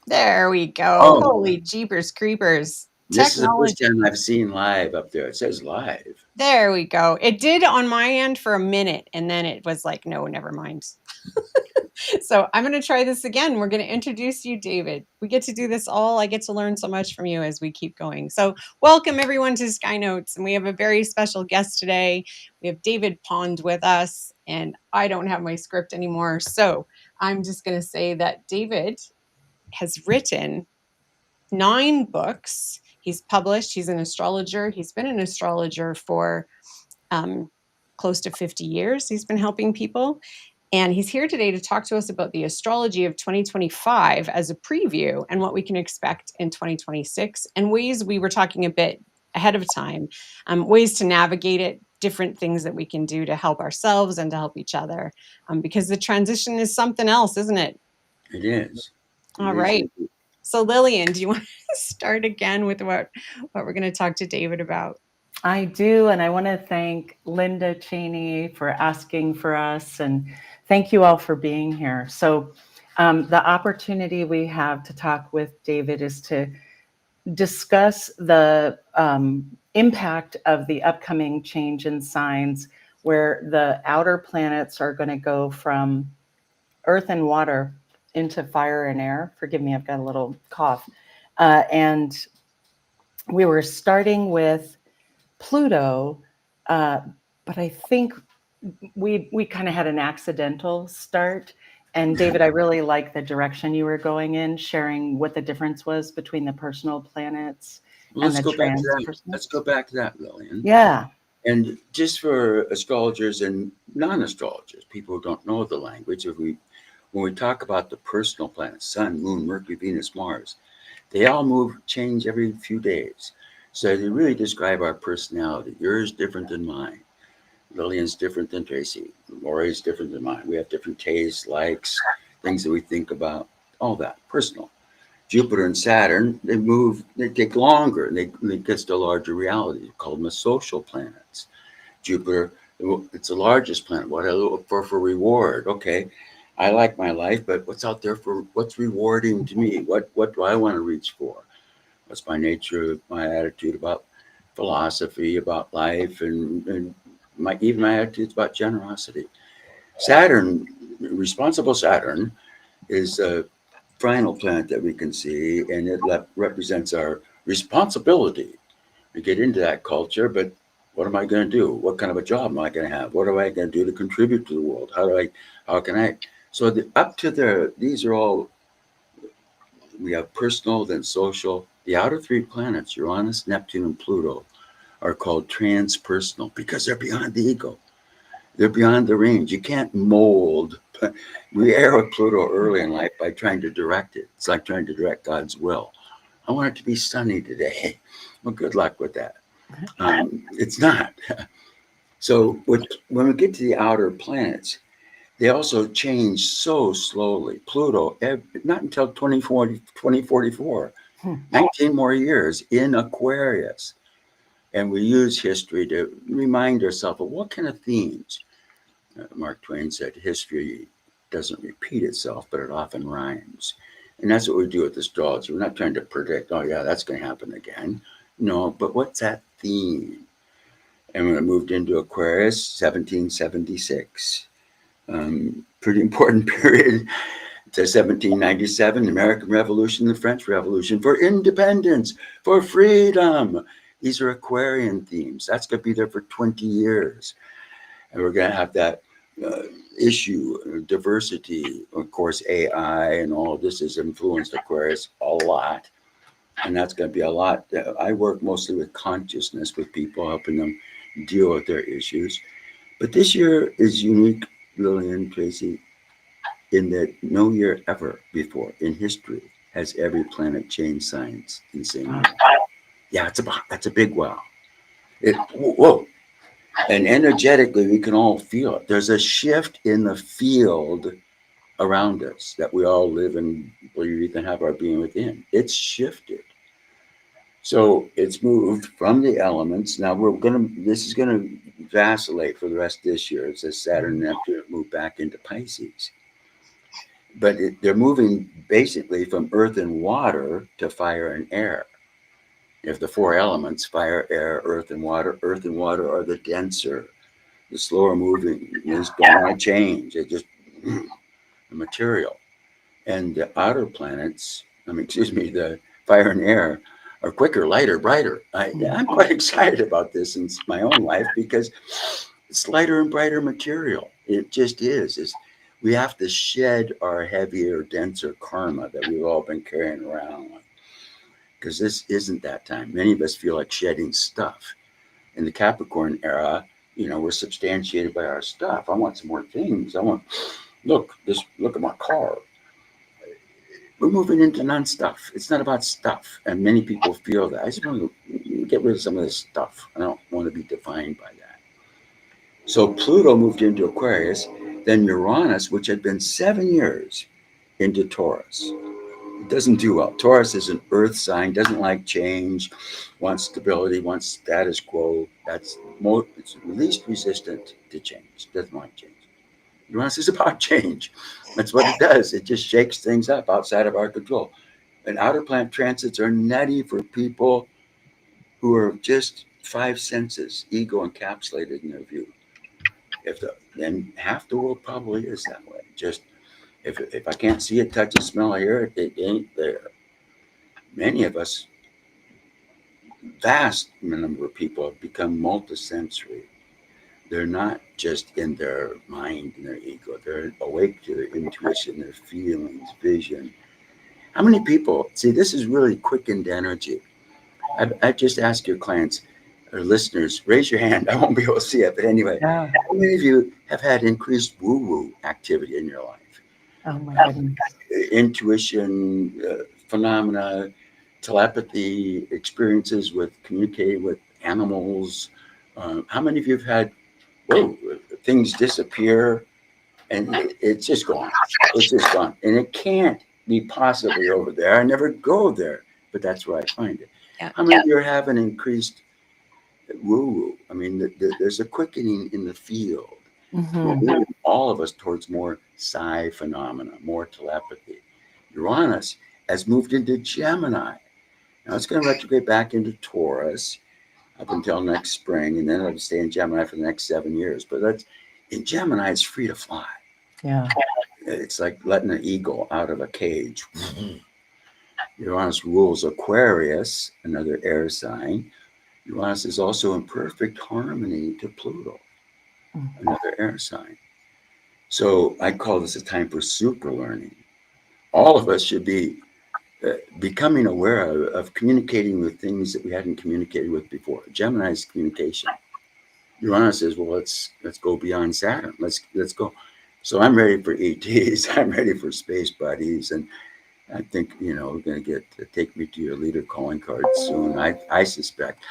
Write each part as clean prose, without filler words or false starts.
There we go. Oh, Holy jeepers creepers. this is the first Technology. time I've seen live up there. It says live. There we go. It did on my end for a minute, and then it was like, no, never mind. So I'm going to try this again. We're going to introduce you, David. We get to do this all. I get to learn so much from you as we keep going. So welcome everyone to Sky Notes. And we have a very special guest today. We have David Pond with us, and I don't have my script anymore. So I'm just going to say that David has written 9 books. He's published. He's an astrologer. He's been an astrologer for close to 50 years. He's been helping people. And he's here today to talk to us about the astrology of 2025 as a preview and what we can expect in 2026 and ways we were talking a bit ahead of time, ways to navigate it, different things that we can do to help ourselves and to help each other, because the transition is something else, isn't it? It is. It All is. right. So Lillian, do you want to start again with what we're going to talk to David about? I do, and I want to thank Linda Cheney for asking for us, and thank you all for being here. So the opportunity we have to talk with David is to discuss the impact of the upcoming change in signs, where the outer planets are going to go from earth and water into fire and air. Forgive me, I've got a little cough. And we were starting with Pluto, but I think we kind of had an accidental start. And David, I really like the direction you were going in, sharing what the difference was between the personal planets and the transpersonal. Let's go back to that, Lillian. Yeah. And just for astrologers and non-astrologers, people who don't know the language, when we talk about the personal planets, Sun, Moon, Mercury, Venus, Mars, they all change every few days. So they really describe our personality. Yours is different than mine. Lillian's different than Tracy. Lori's different than mine. We have different tastes, likes, things that we think about, all that, personal. Jupiter and Saturn, they take longer, and they get to a larger reality. You call them the social planets. Jupiter, it's the largest planet. What I look for reward. Okay, I like my life, but what's out there what's rewarding to me? What do I want to reach for? What's my nature, my attitude about philosophy, about life, and even my attitudes about generosity. Saturn, responsible Saturn, is a final planet that we can see, and it represents our responsibility to get into that culture. But what am I going to do? What kind of a job am I going to have? What am I going to do to contribute to the world? How can I? So up to there, these are all, we have personal, then social. The outer 3 planets, Uranus, Neptune, and Pluto, are called transpersonal because they're beyond the ego. They're beyond the range. You can't mold. We err with Pluto early in life by trying to direct it. It's like trying to direct God's will. I want it to be sunny today. Well, good luck with that. It's not. So when we get to the outer planets, they also change so slowly. Pluto, not until 2044, 19 more years in Aquarius. And we use history to remind ourselves of what kind of themes. Mark Twain said, history doesn't repeat itself, but it often rhymes. And that's what we do with astrology. We're not trying to predict, oh, yeah, that's going to happen again. No, but what's that theme? And when it moved into Aquarius, 1776, pretty important period, to 1797, the American Revolution, the French Revolution, for independence, for freedom. These are Aquarian themes. That's going to be there for 20 years. And we're going to have that issue, diversity. Of course, AI and all of this has influenced Aquarius a lot. And that's going to be a lot. I work mostly with consciousness with people, helping them deal with their issues. But this year is unique, Lillian, Tracy, in that no year ever before in history has every planet changed signs in the same way. Yeah, that's a big wow. Whoa. And energetically, we can all feel it. There's a shift in the field around us that we all live and believe and have our being within. It's shifted. So it's moved from the elements. Now this is gonna vacillate for the rest of this year. It says Saturn and Neptune move back into Pisces. but they're moving basically from earth and water to fire and air. If the four elements, fire, air, earth, and water are the denser, the slower moving, is going to change. It just, the material. And the outer planets, the fire and air are quicker, lighter, brighter. I'm quite excited about this in my own life because it's lighter and brighter material. It just is. We have to shed our heavier, denser karma that we've all been carrying around, because this isn't that time. Many of us feel like shedding stuff. In the Capricorn era, we're substantiated by our stuff. I want some more things. Look at my car. We're moving into non-stuff. It's not about stuff. And many people feel that. I just want to get rid of some of this stuff. I don't want to be defined by that. So Pluto moved into Aquarius, then Uranus, which had been 7 years, into Taurus. It doesn't do well. Taurus is an earth sign, doesn't like change, wants stability, wants status quo. It's least resistant to change, doesn't like change. Uranus is about change. That's what it does. It just shakes things up outside of our control. And outer planet transits are nutty for people who are just five senses, ego encapsulated in their view. Then half the world probably is that way. Just if I can't see it, touch it, smell it, hear it, it ain't there. Many of us, vast number of people, have become multisensory. They're not just in their mind and their ego. They're awake to their intuition, their feelings, vision. How many people, see, this is really quickened energy. I just ask your clients or listeners, raise your hand. I won't be able to see it, but anyway, Yeah. how many of you have had increased woo-woo activity in your life? Oh my goodness. Intuition, phenomena, telepathy, experiences with communicating with animals. How many of you have had, things disappear and it's just gone? It's just gone. And it can't be possibly over there. I never go there, but that's where I find it. Yeah. How many of you have an increased woo-woo? There's a quickening in the field. Mhm. All of us towards more psi phenomena, more telepathy. Uranus has moved into Gemini. Now it's going to retrograde back into Taurus up until next spring, and then it'll stay in Gemini for the next 7 years. But in Gemini, it's free to fly. Yeah. It's like letting an eagle out of a cage. Uranus rules Aquarius, another air sign. Uranus is also in perfect harmony to Pluto, another air sign. So I call this a time for super learning. All of us should be becoming aware of communicating with things that we hadn't communicated with before. Gemini's communication. Uranus says, well, let's go beyond Saturn. Let's go. So I'm ready for ETs. I'm ready for space buddies. And I think, we're going to take me to your leader calling card soon, I suspect.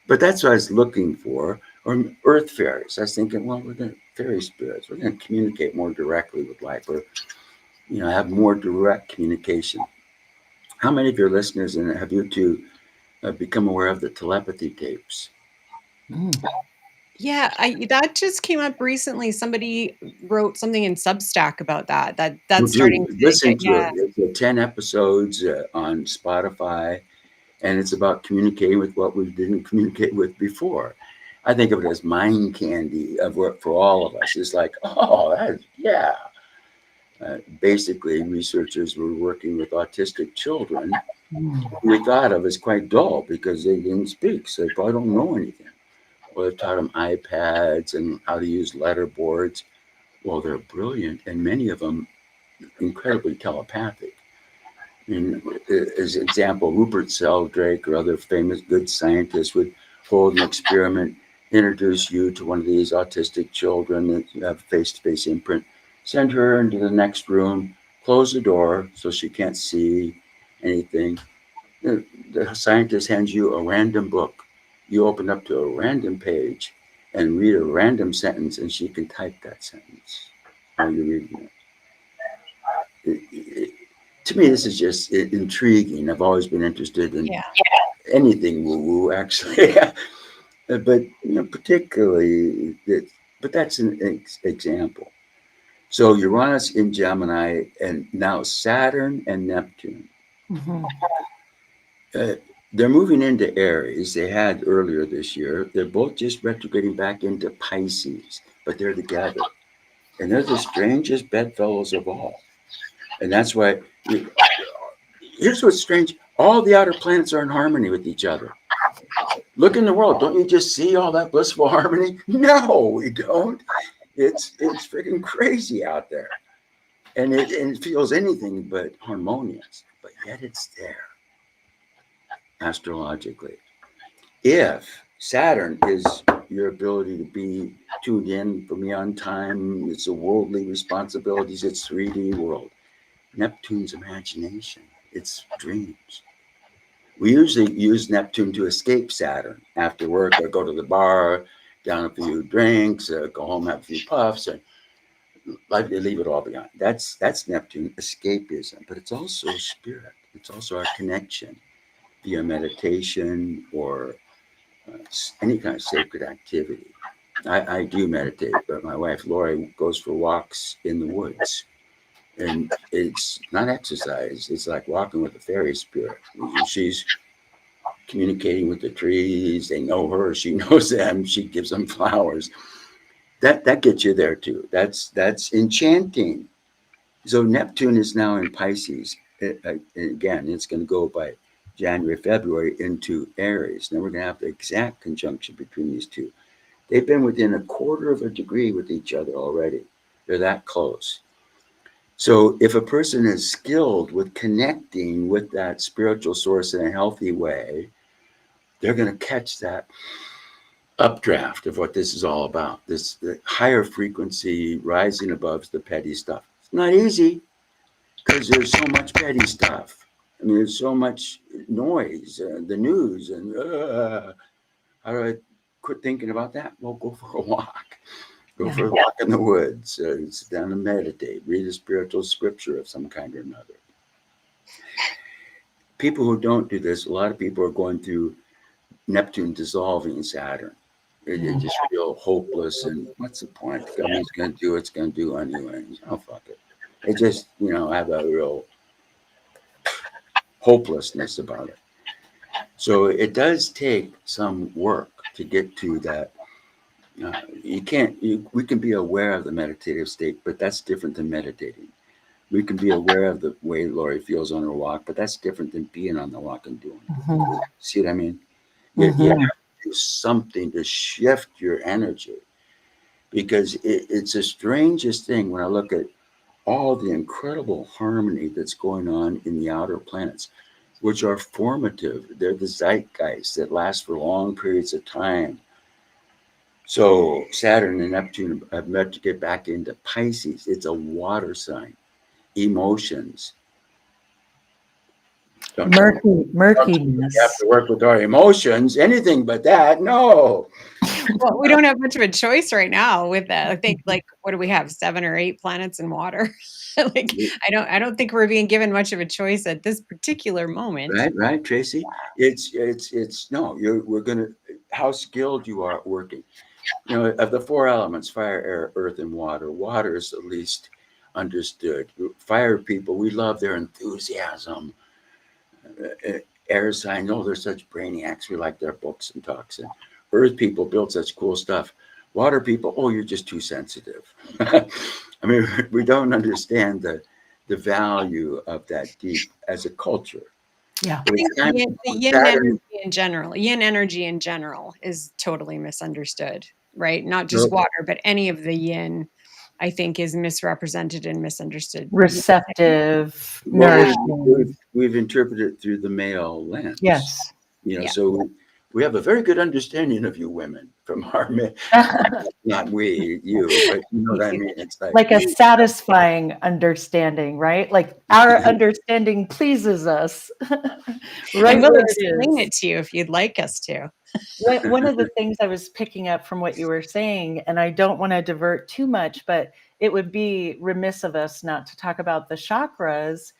But that's what I was looking for. Or earth fairies. I was thinking, well, we're going to fairy spirits. We're going to communicate more directly with life, or, have more direct communication. How many of your listeners, and have you two become aware of the telepathy tapes? Yeah, that just came up recently. Somebody wrote something in Substack about that. That's starting to listen to yeah. it. It's 10 episodes on Spotify, and it's about communicating with what we didn't communicate with before. I think of it as mind candy for all of us. It's like, yeah. Basically, researchers were working with autistic children who we thought of as quite dull because they didn't speak, so they probably don't know anything. Well, they taught them iPads and how to use letterboards. Well, they're brilliant, and many of them incredibly telepathic. As an example, Rupert Sheldrake or other famous good scientists would hold an experiment, introduce you to one of these autistic children that have face-to-face imprint, send her into the next room, close the door so she can't see anything. The scientist hands you a random book. You open up to a random page and read a random sentence, and she can type that sentence while you're reading it. To me, this is just intriguing. I've always been interested in anything woo-woo, actually. But particularly, but that's an example. So Uranus in Gemini, and now Saturn and Neptune. Mhm. They're moving into Aries. They had earlier this year. They're both just retrograding back into Pisces, but they're together. And they're the strangest bedfellows of all. And that's why, here's what's strange. All the outer planets are in harmony with each other. Look in the world. Don't you just see all that blissful harmony? No, we don't. It's freaking crazy out there. And it feels anything but harmonious. But yet it's there, astrologically. If Saturn is your ability to be tuned in for me on time, it's a worldly responsibilities, it's 3D world. Neptune's imagination, it's dreams. We usually use Neptune to escape Saturn after work, or go to the bar, down a few drinks, go home, have a few puffs, and like they leave it all behind. That's Neptune escapism, but it's also spirit. It's also our connection via meditation or any kind of sacred activity. I do meditate, but my wife Lori goes for walks in the woods, and it's not exercise. It's like walking with a fairy spirit. She's communicating with the trees. They know her. She knows them. She gives them flowers. That gets you there too. That's enchanting. So Neptune is now in Pisces. Again, it's going to go by January, February into Aries. Now we're going to have the exact conjunction between these two. They've been within 1/4 of a degree with each other already. They're that close. So if a person is skilled with connecting with that spiritual source in a healthy way, they're going to catch that updraft of what this is all about. This the higher frequency rising above the petty stuff. It's not easy because there's so much petty stuff. I mean, there's so much noise, the news, and how do I quit thinking about that? Well, go for a walk. Go for a walk in the woods. Sit down and meditate. Read a spiritual scripture of some kind or another. People who don't do this, a lot of people are going through Neptune dissolving Saturn. They just feel hopeless, and what's the point? The government's going to do what it's going to do anyway. Oh, fuck it. They just, have a real hopelessness about it. So it does take some work to get to that. We can be aware of the meditative state, but that's different than meditating. We can be aware of the way Lori feels on her walk, but that's different than being on the walk and doing it. See what I mean? You have to do something to shift your energy, because it's the strangest thing when I look at all the incredible harmony that's going on in the outer planets, which are formative. They're the zeitgeist that last for long periods of time. So Saturn and Neptune have met to get back into Pisces. It's a water sign. Emotions. Murkiness. We have to work with our emotions. Anything but that. No. Well, we don't have much of a choice right now with that. I think, what do we have? 7 or 8 planets in water. I don't think we're being given much of a choice at this particular moment. Right, Tracy. It's no. We're gonna. How skilled you are at working. Of the 4 elements: fire, air, earth, and water. Water is the least understood. Fire people, we love their enthusiasm. Air signs, they're such brainiacs. We like their books and talks. And earth people build such cool stuff. Water people, you're just too sensitive. I mean, we don't understand the value of that deep as a culture. Yeah. I think the yin energy in general is totally misunderstood, right? Not just water, but any of the yin, I think, is misrepresented and misunderstood. Receptive, nourishing. We've interpreted it through the male lens. Yes. So we have a very good understanding of you women from our men. Not we, you, but you know what I mean? It's like a satisfying understanding, right? Like our understanding pleases us. Right. And we'll explain it to you if you'd like us to. One of the things I was picking up from what you were saying, and I don't want to divert too much, but it would be remiss of us not to talk about the chakras.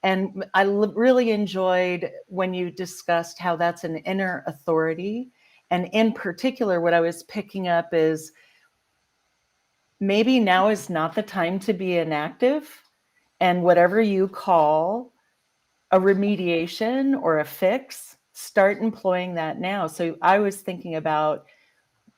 And I really enjoyed when you discussed how that's an inner authority. And in particular, what I was picking up is maybe now is not the time to be inactive, and whatever you call a remediation or a fix, start employing that now. So I was thinking about,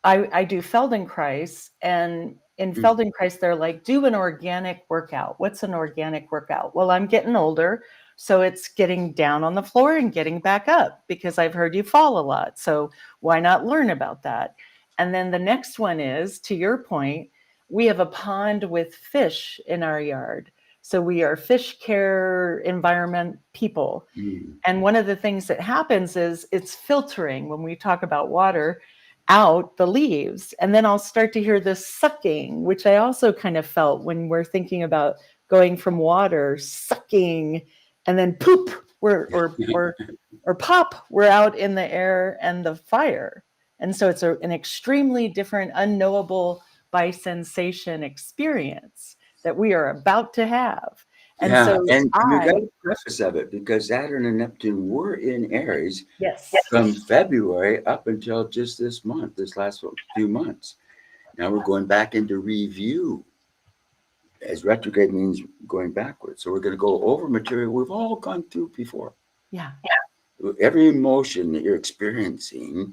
I do Feldenkrais, and in Mm. Feldenkrais, they're like, do an organic workout. What's an organic workout? Well, I'm getting older, so it's getting down on the floor and getting back up, because I've heard you fall a lot. So why not learn about that? And then the next one is, to your point, we have a pond with fish in our yard. So we are fish care environment people. Mm. And one of the things that happens is it's filtering, when we talk about water, out the leaves. And then I'll start to hear this sucking, which I also kind of felt when we're thinking about going from water, sucking, and then poop, or pop, we're out in the air and the fire. And so it's an extremely different, unknowable by sensation experience that we are about to have. And Yeah, so and you got a preface of it because Saturn and Neptune were in Aries yes. from February up until just this month, this last few months. Now we're going back into review, as retrograde means going backwards. So we're going to go over material we've all gone through before. Yeah. Every emotion that you're experiencing,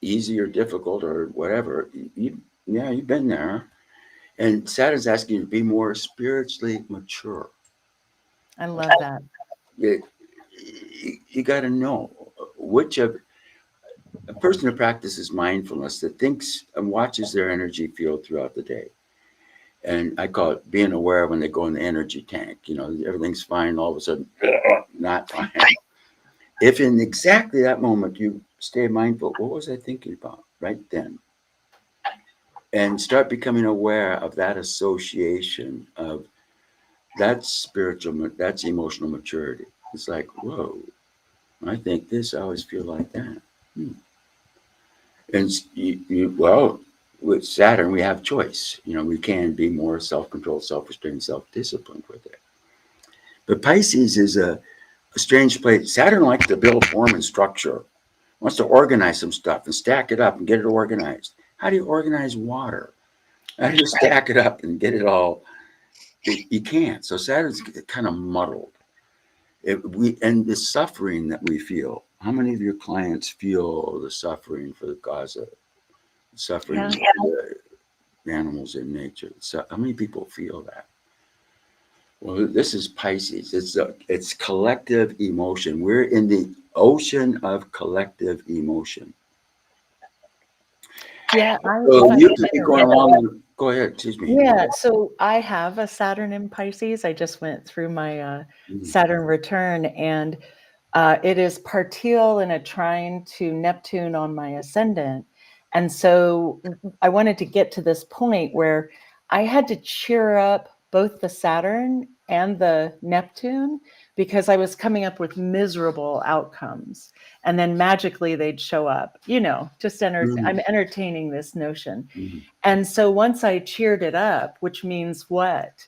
easy or difficult or whatever, you've been there. And Saturn's asking you to be more spiritually mature. I love that. You got to know which of a person who practices mindfulness, that thinks and watches their energy field throughout the day. And I call it being aware when they go in the energy tank. You know, everything's fine, all of a sudden, not fine. If in exactly that moment you stay mindful, what was I thinking about right then? And start becoming aware of that association of that's spiritual, that's emotional maturity. It's like, whoa, I think this, I always feel like that. And well, with Saturn, we have choice. You know, we can be more self-controlled, self-restrained, self-disciplined with it. But Pisces is a strange place. Saturn likes to build form and structure, wants to organize some stuff and stack it up and get it organized. How do you organize water? How do you stack it up and get it all? You can't. So Saturn's kind of muddled. And the suffering that we feel. How many of your clients feel the suffering for the cause of suffering for the animals in nature? So how many people feel that? Well, this is Pisces. It's collective emotion. We're in the ocean of collective emotion. Yeah, So you could be going along. Go ahead. Excuse me. Yeah, so I have a Saturn in Pisces. I just went through my Saturn return, and it is partial in a trine to Neptune on my ascendant. And so I wanted to get to this point where I had to cheer up both the Saturn and the Neptune, because I was coming up with miserable outcomes. And then magically they'd show up, just I'm entertaining this notion. And so once I cheered it up, which means what?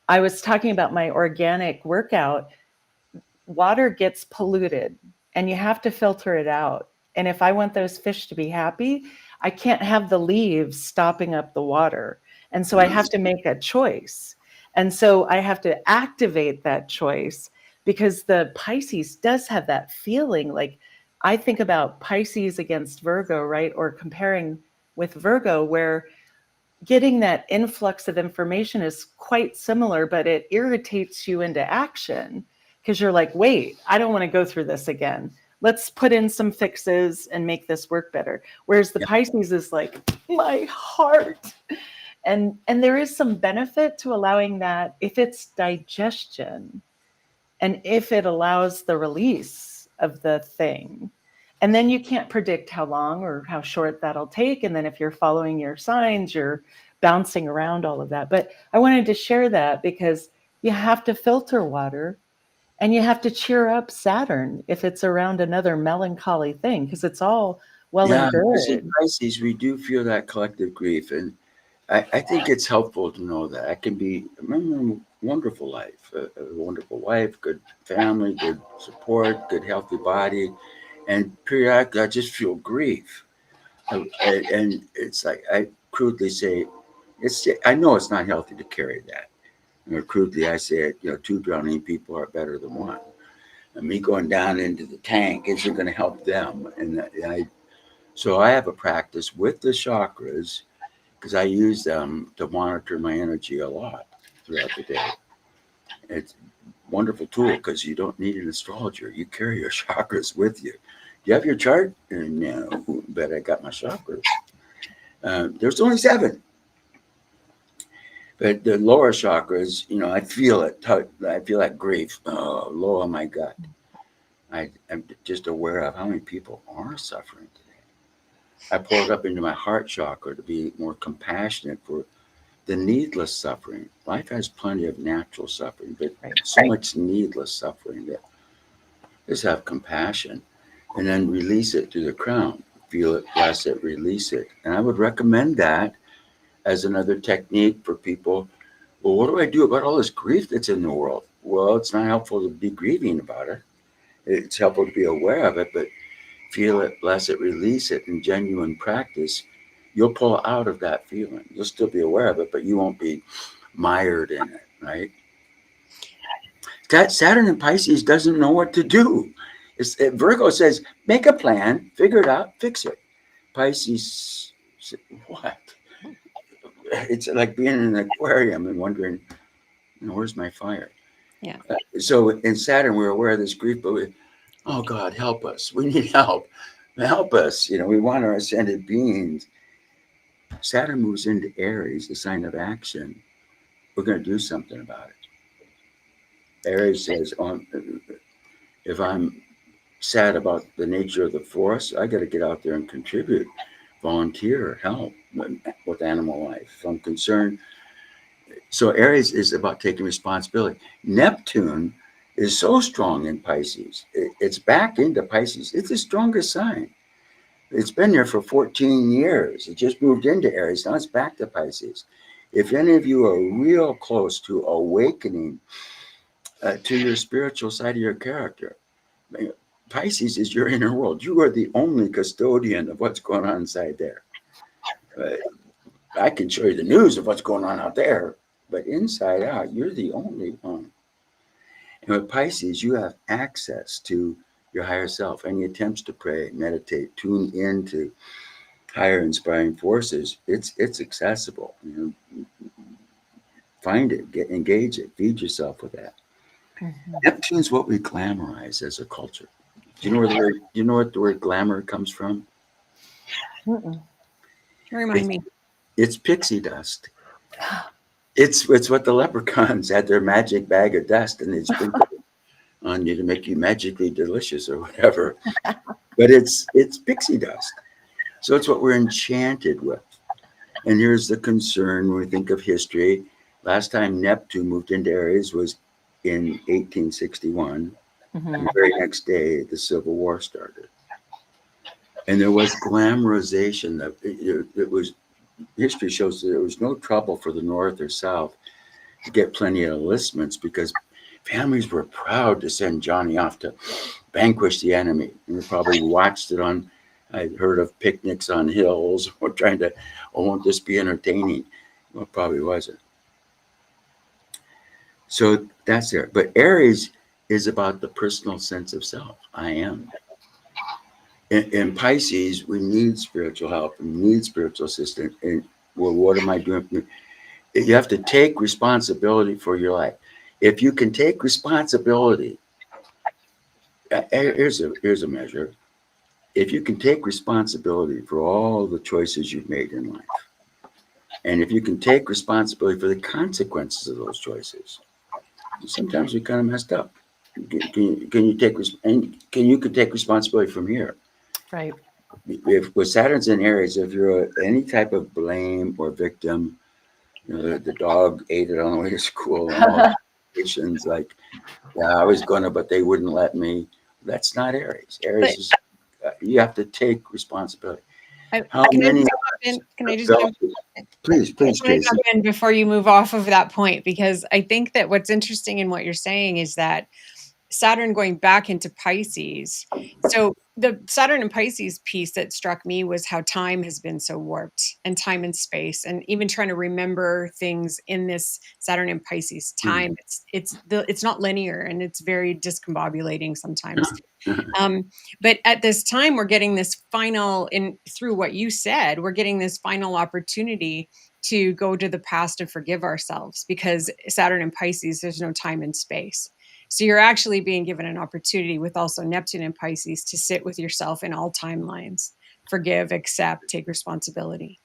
I was talking about my organic workout. Water gets polluted and you have to filter it out. And if I want those fish to be happy, I can't have the leaves stopping up the water. And so I have to make a choice. And so I have to activate that choice, because the Pisces does have that feeling. Like, I think about Pisces against Virgo, right? Or comparing with Virgo, where getting that influx of information is quite similar, but it irritates you into action, because you're like, wait, I don't want to go through this again. Let's put in some fixes and make this work better. Whereas the Pisces is like, my heart. And there is some benefit to allowing that, if it's digestion and if it allows the release of the thing. And then you can't predict how long or how short that'll take. And then if you're following your signs, you're bouncing around all of that. But I wanted to share that because you have to filter water, and you have to cheer up Saturn if it's around another melancholy thing, because it's all well and good. In Pisces, we do feel that collective grief. And I think it's helpful to know that. I can be, remember, a wonderful life, a wonderful wife, good family, good support, good healthy body. And periodically, I just feel grief. And it's like, I crudely say, I know it's not healthy to carry that. Crudely, I say it, 2 drowning people are better than one. And me going down into the tank isn't going to help them. So I have a practice with the chakras because I use them to monitor my energy a lot throughout the day. It's a wonderful tool because you don't need an astrologer. You carry your chakras with you. Do you have your chart? No, but I got my chakras. There's only 7. But the lower chakras, I feel it. I feel that grief. Oh, low in my gut. I'm just aware of how many people are suffering today. I pour it up into my heart chakra to be more compassionate for the needless suffering. Life has plenty of natural suffering, but so much needless suffering that just have compassion and then release it through the crown. Feel it, bless it, release it. And I would recommend that as another technique for people. Well, what do I do about all this grief that's in the world? Well, it's not helpful to be grieving about it. It's helpful to be aware of it, but feel it, bless it, release it in genuine practice. You'll pull out of that feeling. You'll still be aware of it, but you won't be mired in it, right? That Saturn in Pisces doesn't know what to do. Virgo says, make a plan, figure it out, fix it. Pisces, what? It's like being in an aquarium and wondering, where's my fire? Yeah. So in Saturn, we're aware of this grief, but oh God, help us. We need help. Help us. We want our ascended beings. Saturn moves into Aries, the sign of action. We're going to do something about it. Aries says, if I'm sad about the nature of the forest, I got to get out there and contribute, volunteer, help with animal life. If I'm concerned. So Aries is about taking responsibility. Neptune is so strong in Pisces. It's back into Pisces. It's the strongest sign. It's been there for 14 years. It just moved into Aries. Now it's back to Pisces. If any of you are real close to awakening to your spiritual side of your character, Pisces is your inner world. You are the only custodian of what's going on inside there. I can show you the news of what's going on out there, but inside out, you're the only one. And with Pisces, you have access to your higher self. Any attempts to pray, meditate, tune into higher inspiring forces, it's accessible. Find it, engage it, feed yourself with that. Mm-hmm. Neptune's what we glamorize as a culture. Do you know what the word glamour comes from? Remind me. It's pixie dust. It's what the leprechauns had their magic bag of dust and they sprinkled it on you to make you magically delicious or whatever. But it's pixie dust. So it's what we're enchanted with. And here's the concern when we think of history. Last time Neptune moved into Aries was in 1861. Mm-hmm. And the very next day, the Civil War started. And there was glamorization. It was, history shows that there was no trouble for the North or South to get plenty of enlistments because families were proud to send Johnny off to vanquish the enemy. And they probably watched it on, I heard of picnics on hills or trying to, won't this be entertaining? Well, it probably wasn't. So that's there. But Aries is about the personal sense of self. I am. In Pisces, we need spiritual help and need spiritual assistance. And well, what am I doing? You have to take responsibility for your life. If you can take responsibility, here's a measure. If you can take responsibility for all the choices you've made in life, and if you can take responsibility for the consequences of those choices, sometimes we kind of messed up. Can you take responsibility from here? Right. If with Saturn's in Aries, if you're any type of blame or victim, the dog ate it on the way to school and all situations like, yeah, I was gonna, but they wouldn't let me. That's not Aries. Aries is you have to take responsibility. Can I just jump in? Please, Tracy. Jump in before you move off of that point, because I think that what's interesting in what you're saying is that Saturn going back into Pisces. So the Saturn and Pisces piece that struck me was how time has been so warped, and time and space, and even trying to remember things in this Saturn and Pisces time. It's not linear, and it's very discombobulating sometimes. But at this time, we're getting this final, in through what you said, we're getting this final opportunity to go to the past and forgive ourselves, because Saturn and Pisces, there's no time and space. So you're actually being given an opportunity with also Neptune and Pisces to sit with yourself in all timelines, forgive, accept, take responsibility.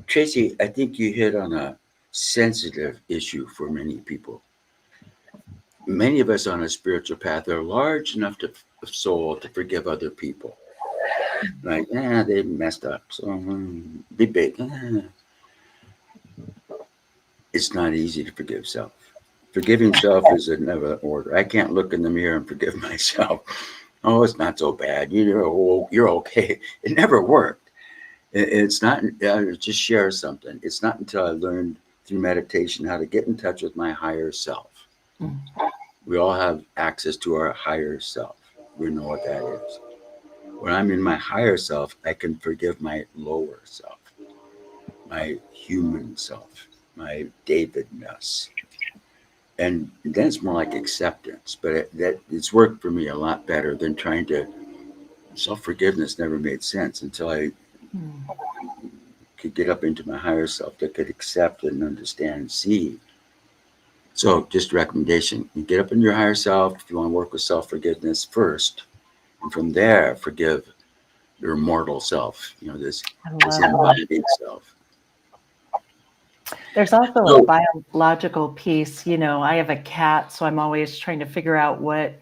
Tracy, I think you hit on a sensitive issue for many people. Many of us on a spiritual path are large enough of soul to forgive other people. Like, they messed up, so be big. It's not easy to forgive self. Forgiving self is another order. I can't look in the mirror and forgive myself. Oh, it's not so bad. You're okay. It never worked. It's not. Just share something. It's not until I learned through meditation how to get in touch with my higher self. Mm. We all have access to our higher self. We know what that is. When I'm in my higher self, I can forgive my lower self, my human self, my Davidness. And then it's more like acceptance. But it's worked for me a lot better than trying to. Self-forgiveness never made sense until I could get up into my higher self that could accept and understand and see. So just a recommendation, you get up in your higher self if you want to work with self-forgiveness first. And from there, forgive your mortal self, this embodied self. There's also a biological piece. I have a cat, so I'm always trying to figure out what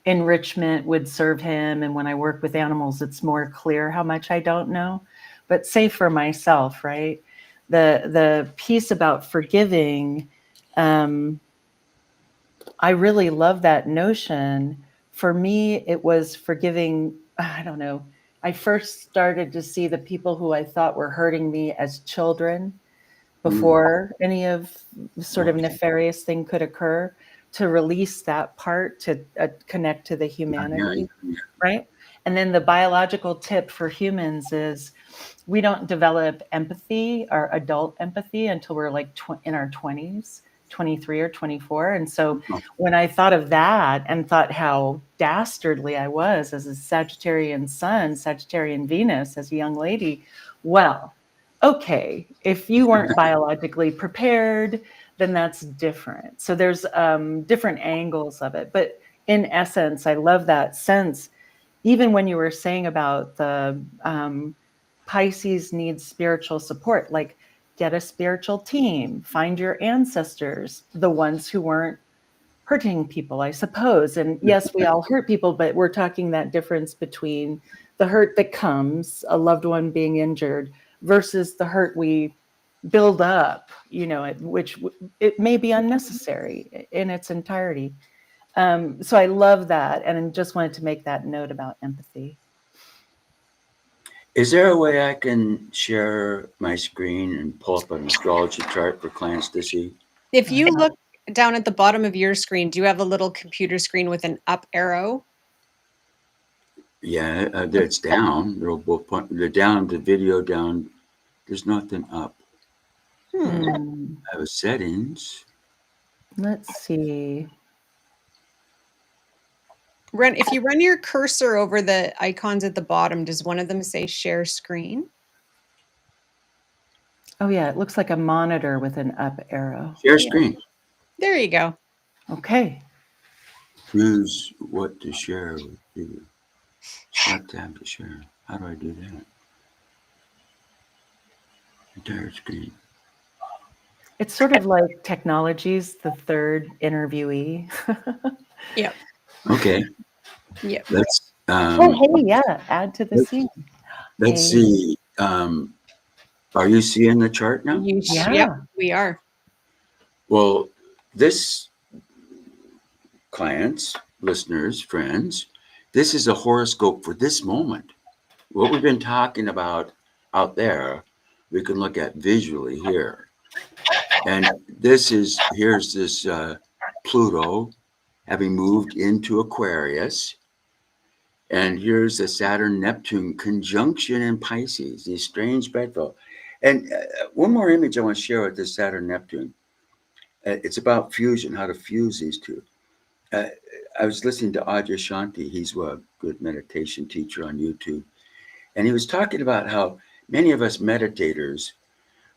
enrichment would serve him. And when I work with animals, it's more clear how much I don't know. But say for myself, right? The piece about forgiving, I really love that notion. For me, it was forgiving, I don't know. I first started to see the people who I thought were hurting me as children before any of sort of nefarious thing could occur, to release that part, to connect to the humanity, right? And then the biological tip for humans is we don't develop empathy, our adult empathy, until we're like in our 20s, 23 or 24. And so when I thought of that and thought how dastardly I was as a Sagittarian sun, Sagittarian Venus, as a young lady, well, okay, if you weren't biologically prepared, then that's different. So there's different angles of it. But in essence, I love that sense. Even when you were saying about the Pisces needs spiritual support, like get a spiritual team, find your ancestors, the ones who weren't hurting people, I suppose. And yes, we all hurt people, but we're talking that difference between the hurt that comes, a loved one being injured, versus the hurt we build up, which it may be unnecessary in its entirety. So I love that. And I just wanted to make that note about empathy. Is there a way I can share my screen and pull up an astrology chart for clients to see? If you look down at the bottom of your screen, do you have a little computer screen with an up arrow? Yeah, it's down. They're down, the video down. There's nothing up. I have settings. Let's see. If you run your cursor over the icons at the bottom, does one of them say share screen? Oh yeah, it looks like a monitor with an up arrow. Share screen. There you go. Okay. Choose what to share with you. Select tab to share. How do I do that? Entire screen. It's sort of like technology's the third interviewee. Yep. Okay. Yep. Let's. Hey, yeah. Add to the scene. Let's see. Are you seeing the chart now? Yeah. Yep, we are. Well, this clients, listeners, friends, this is a horoscope for this moment. What we've been talking about out there, we can look at visually here. And here's this Pluto having moved into Aquarius. And here's the Saturn-Neptune conjunction in Pisces, these strange bedfellows. And one more image I want to share with this Saturn-Neptune. It's about fusion, how to fuse these two. I was listening to Ajay Shanti. He's a good meditation teacher on YouTube. And he was talking about how many of us meditators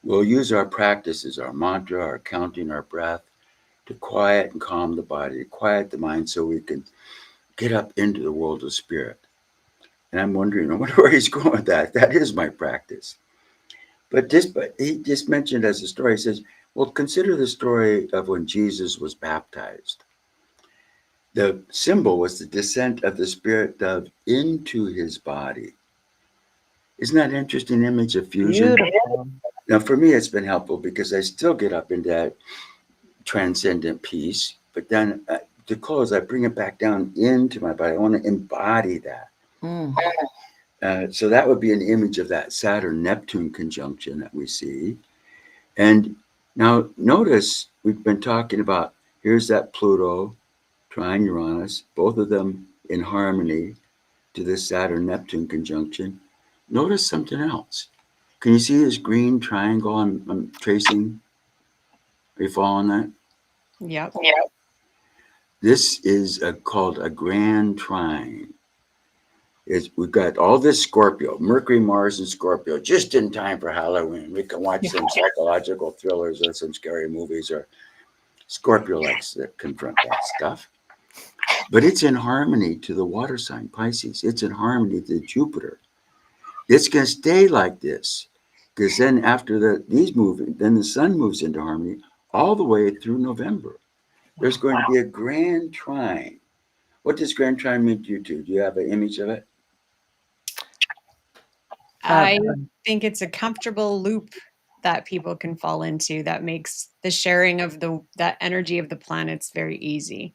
will use our practices, our mantra, our counting, our breath, to quiet and calm the body, to quiet the mind so we can get up into the world of spirit. And I'm wondering, I wonder where he's going with that. That is my practice. But he just mentioned as a story, he says, well, consider the story of when Jesus was baptized. The symbol was the descent of the spirit dove into his body. Isn't that an interesting image of fusion? Beautiful. Now, for me, it's been helpful because I still get up into that transcendent peace. But then to close, I bring it back down into my body. I want to embody that. Mm. So that would be an image of that Saturn-Neptune conjunction that we see. And now notice we've been talking about, here's that Pluto, trine Uranus, both of them in harmony to this Saturn-Neptune conjunction. Notice something else. Can you see this green triangle I'm tracing? Are you following that? Yep. This is called a grand trine. We've got all this Scorpio, Mercury, Mars, and Scorpio, just in time for Halloween. We can watch some psychological thrillers or some scary movies, or Scorpio likes to confront that stuff. But it's in harmony to the water sign, Pisces. It's in harmony to Jupiter. It's going to stay like this, because then after these move, then the sun moves into harmony all the way through November. There's going to be a grand trine. What does grand trine mean to you two? Do you have an image of it? I think it's a comfortable loop that people can fall into that makes the sharing of that energy of the planets very easy.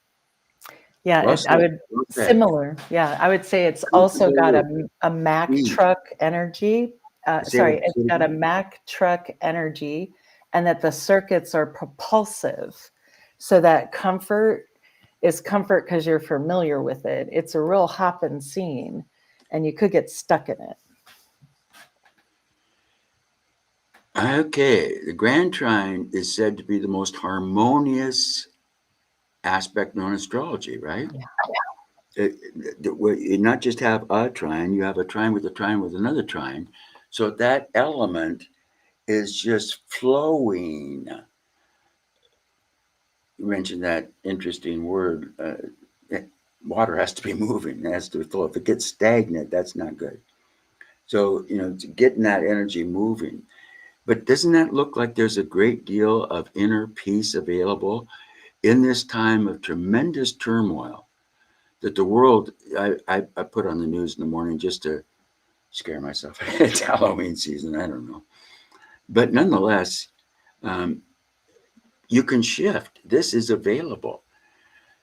Yeah, Well I would said. similar. Yeah, I would say it's also got a Mack truck energy. Sorry, it's got a Mack truck energy, and that the circuits are propulsive. So that comfort is comfort because you're familiar with it. It's a real hopping scene, and you could get stuck in it. Okay, the grand trine is said to be the most harmonious aspect known as astrology, right? Yeah. You not just have a trine, you have a trine with another trine. So that element is just flowing. You mentioned that interesting word. Water has to be moving, it has to flow. If it gets stagnant, that's not good. So, getting that energy moving. But doesn't that look like there's a great deal of inner peace available in this time of tremendous turmoil that the world, I put on the news in the morning just to scare myself. It's Halloween season, I don't know. But nonetheless, you can shift. This is available.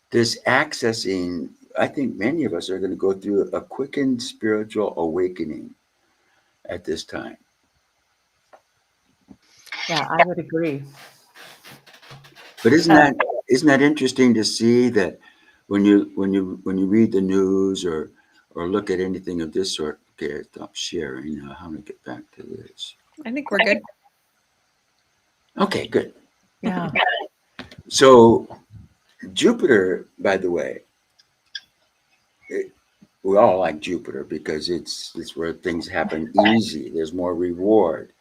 This accessing, I think many of us are going to go through a quickened spiritual awakening at this time. Yeah, I would agree. But isn't that interesting to see that when you read the news or look at anything of this sort? Okay, stop sharing. How do I get back to this? I think we're good. Okay, good. Yeah. So Jupiter, by the way, we all like Jupiter because it's where things happen easy. There's more reward.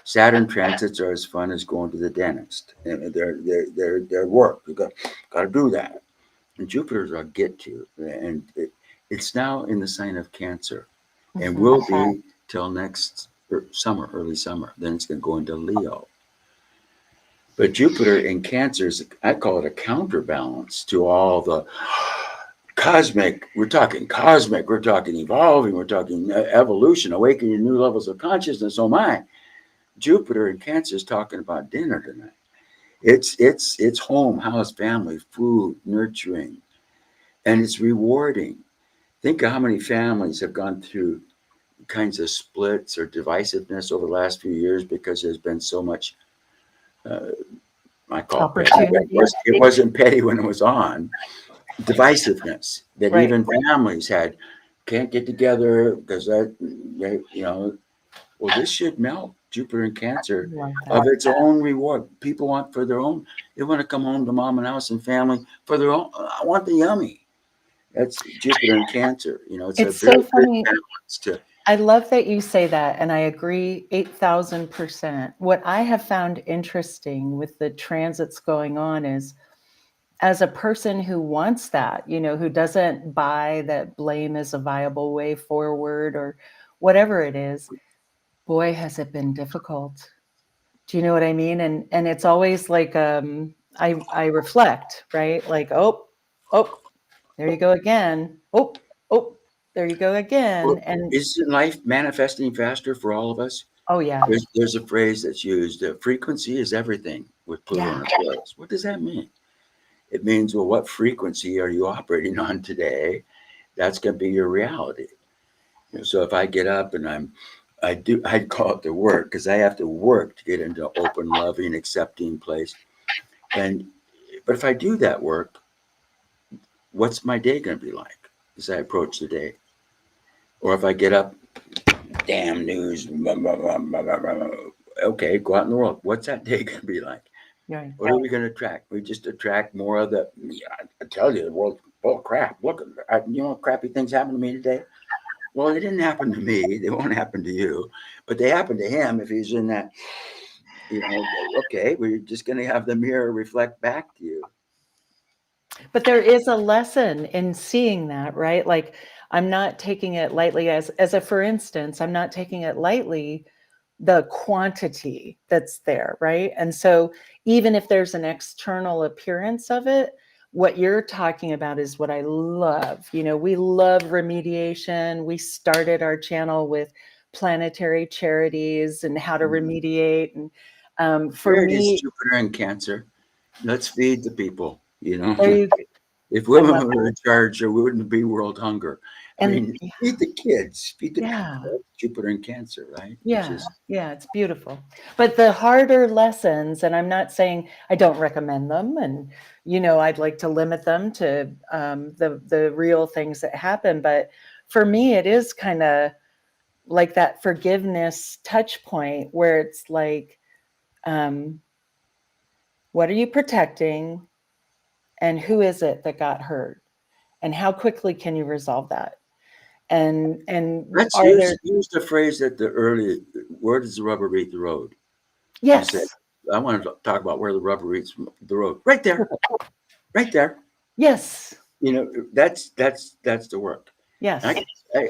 Saturn transits are as fun as going to the dentist. They're work. You got to do that. And Jupiter's our get to, and it's now in the sign of Cancer, and will be till next summer, early summer. Then it's going to go into Leo. But Jupiter in Cancer is, I call it a counterbalance to all the cosmic. We're talking cosmic. We're talking evolving. We're talking evolution, awakening new levels of consciousness. Oh my! Jupiter in Cancer is talking about dinner tonight. It's home, house, family, food, nurturing, and it's rewarding. Think of how many families have gone through kinds of splits or divisiveness over the last few years because there's been so much. I call it petty. It wasn't petty when it was on, divisiveness that Right. even families can't get together because well, this should melt Jupiter and Cancer Love of that. its own reward. People want for their own, they want to come home to mom and house and family for their own. I want the yummy. That's Jupiter and Cancer. It's a It's very so good funny. balance to. I love that you say that, and I agree 8,000%. What I have found interesting with the transits going on is, as a person who wants that, who doesn't buy that blame is a viable way forward or whatever it is, boy, has it been difficult. Do you know what I mean? And it's always like I reflect, right? Like, oh, there you go again. Oh, there you go again. Well, And isn't life manifesting faster for all of us? oh yeah, There's a phrase that's used: frequency is everything with Pluto yeah, and Aquarius. What does that mean? It means, well, what frequency are you operating on today? That's going to be your reality. So if I get up and I'd call it the work because I have to work to get into open, loving, accepting place. But if I do that work, what's my day going to be like as I approach the day? Or if I get up, damn news, blah, blah, blah, blah, blah, blah. Okay, go out in the world. What's that day going to be like? right. What are we going to attract? We just attract more of the. Yeah, I tell you, the world's full of crap. Look, crappy things happened to me today. Well, they didn't happen to me. They won't happen to you, but they happen to him if he's in that. Okay, we're just going to have the mirror reflect back to you. But there is a lesson in seeing that, right? Like, I'm not taking it lightly as a for instance, I'm not taking it lightly the quantity that's there, right? And so even if there's an external appearance of it, what you're talking about is what I love. We love remediation. We started our channel with planetary charities and how to remediate. And for Here it is, me, Jupiter and Cancer. Let's feed the people. there you If I women love were in charge, there wouldn't be world hunger. I and mean, feed the kids, feed the yeah. people. Jupiter and Cancer, right? Yeah, yeah, it's beautiful. But the harder lessons, and I'm not saying I don't recommend them, and I'd like to limit them to the real things that happen. But for me, it is kind of like that forgiveness touch point where it's like, um, what are you protecting, and who is it that got hurt, and how quickly can you resolve that? And Let's are there? use the phrase that the early. Where does the rubber meet the road? You said, Yes, I want to talk about where the rubber meets the road. Right there, right there. yes, That's the work. yes,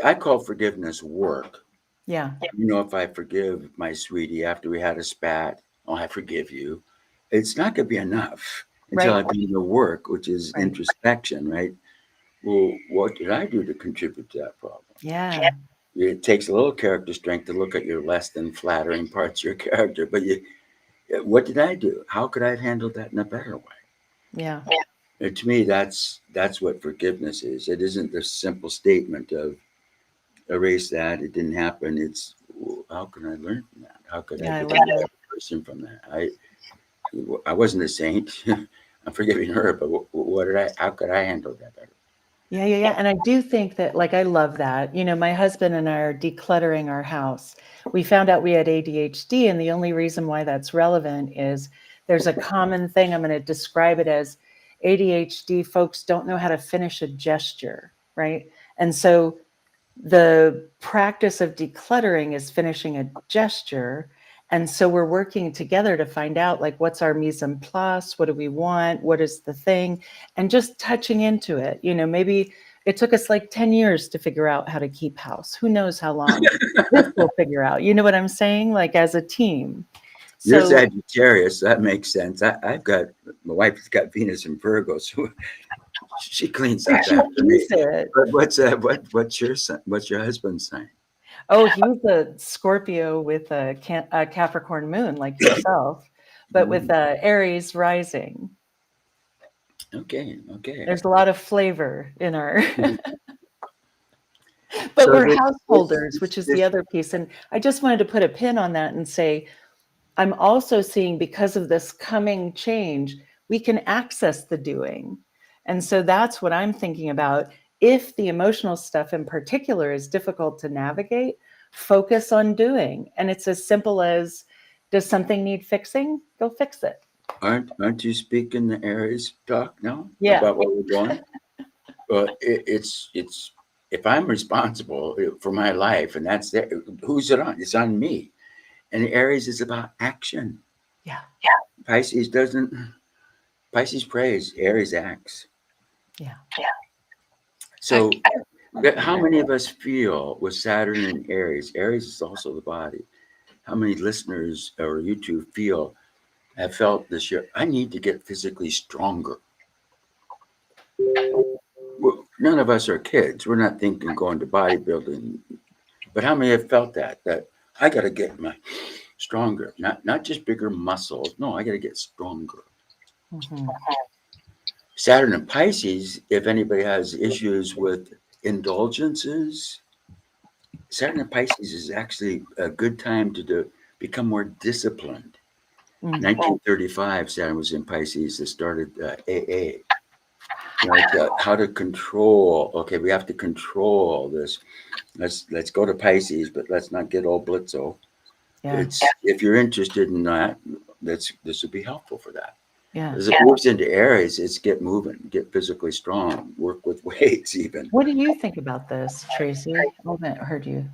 I call forgiveness work. yeah, If I forgive my sweetie after we had a spat, oh, I forgive you. It's not going to be enough until right, I've done the work, which is right. introspection, right? Well, what did I do to contribute to that problem? Yeah, It takes a little character strength to look at your less than flattering parts of your character, but what did I do? How could I have handled that in a better way? yeah, And to me, that's what forgiveness is. It isn't the simple statement of erase that, it didn't happen. It's, well, how can I learn from that? How could I yeah, I become love a it. better person from that? I wasn't a saint. I'm forgiving her, but how could I handle that better? Yeah. And I do think that, like, I love that. My husband and I are decluttering our house. We found out we had ADHD, and the only reason why that's relevant is there's a common thing. I'm going to describe it as ADHD folks don't know how to finish a gesture, right? And so the practice of decluttering is finishing a gesture. And so we're working together to find out, like, what's our mise en place? What do we want? What is the thing? And just touching into it. Maybe it took us like 10 years to figure out how to keep house. Who knows how long this will figure out? You know what I'm saying? Like, as a team. You're So Sagittarius, so that makes sense. I've got, my wife's got Venus in Virgo, so she cleans up she after me. keeps it. But what's your son? What's your husband's sign? Oh, he's a Scorpio with a Capricorn moon, like yourself, but with Aries rising. Okay. There's a lot of flavor in our, but So we're householders, which is the other piece. And I just wanted to put a pin on that and say, I'm also seeing, because of this coming change, we can access the doing. And so that's what I'm thinking about. If the emotional stuff in particular is difficult to navigate, focus on doing. And it's as simple as, does something need fixing? Go fix it. Aren't you speaking the Aries talk now Yeah. about where we're going? Well, it's if I'm responsible for my life, and that's there, who's it on? It's on me. And the Aries is about action. Yeah. Pisces doesn't. Pisces prays. Aries acts. Yeah. So, how many of us feel with Saturn and Aries? Aries is also the body. How many listeners or you two have felt this year? I need to get physically stronger. Well, none of us are kids. We're not thinking going to bodybuilding. But how many have felt that I got to get my stronger, not just bigger muscles. No, I got to get stronger. Mhm. Saturn and Pisces, if anybody has issues with indulgences, Saturn and Pisces is actually a good time to become more disciplined. Mhm. 1935, Saturn was in Pisces that started AA. How to control. Okay, we have to control this. Let's go to Pisces, but let's not get all blitzo. Yeah. If you're interested in that, this would be helpful for that. Yeah. As it moves into Aries, it's get moving, get physically strong, work with weights even. What do you think about this, Tracy? I haven't heard you.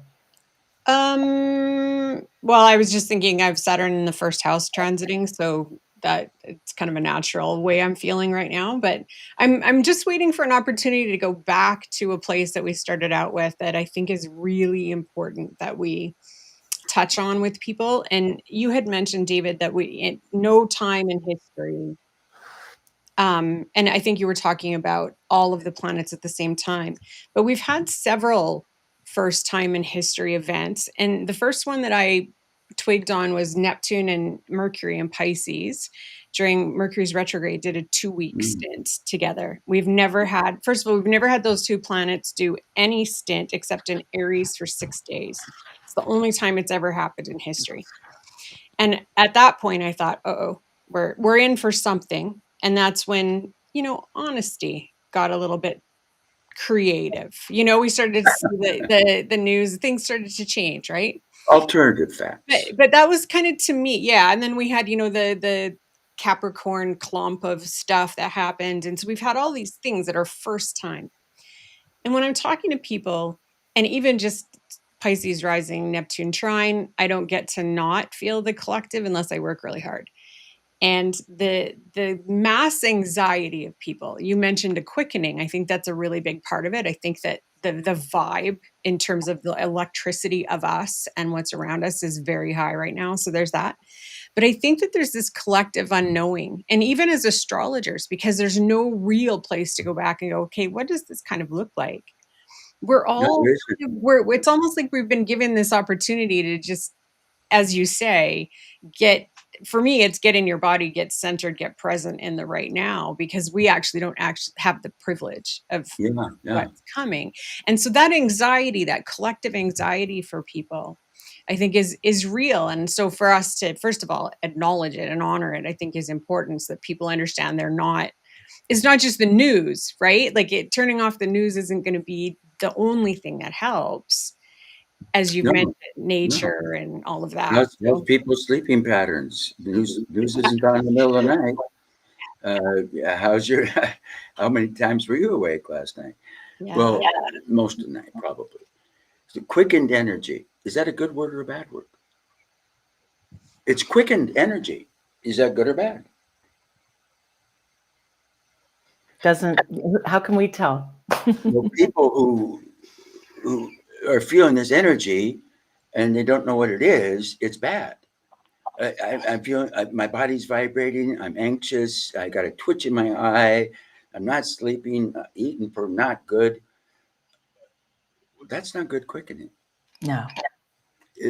Well, I was just thinking I have Saturn in the first house transiting, so that it's kind of a natural way I'm feeling right now. But I'm just waiting for an opportunity to go back to a place that we started out with that I think is really important that we touch on with people. And you had mentioned, David, that we in no time in history. And I think you were talking about all of the planets at the same time, but we've had several first time in history events. And the first one that I twigged on was Neptune and Mercury in Pisces during Mercury's retrograde did a 2-week stint together. We've never had, first of all, we've never had those two planets do any stint except in Aries for 6 days. It's the only time it's ever happened in history. And at that point I thought, uh-oh, we're in for something. And that's when, honesty got a little bit creative. We started to see the news, things started to change, right? Alternative facts. But that was kind of to me, yeah. And then we had, the Capricorn clump of stuff that happened. And so we've had all these things that are first time. And when I'm talking to people, and even just Pisces rising, Neptune trine, I don't get to not feel the collective unless I work really hard. And the mass anxiety of people, you mentioned a quickening. I think that's a really big part of it. I think that the vibe in terms of the electricity of us and what's around us is very high right now. So there's that. But I think that there's this collective unknowing. And even as astrologers, because there's no real place to go back and go, okay, what does this kind of look like? We're No, all, there isn't. it's almost like we've been given this opportunity to just, as you say, for me, it's get in your body, get centered, get present in the right now, because we actually don't have the privilege of Yeah. what's coming. And so that anxiety, that collective anxiety for people, I think is real. And so for us to, first of all, acknowledge it and honor it, I think is important so that people understand it's not just the news, right? Like turning off the news isn't going to be the only thing that helps. As you've No, mentioned, no. nature and all of that. How's So, people's sleeping patterns? News isn't on in the middle of the night. How many times were you awake last night? yeah. Well, most of the night, probably. So quickened energy. Is that a good word or a bad word? It's quickened energy. Is that good or bad? How can we tell? Well, people who are feeling this energy and they don't know what it is, it's bad. I'm feeling my body's vibrating. I'm anxious. I got a twitch in my eye. I'm not sleeping. Eating for not good. That's not good quickening. No.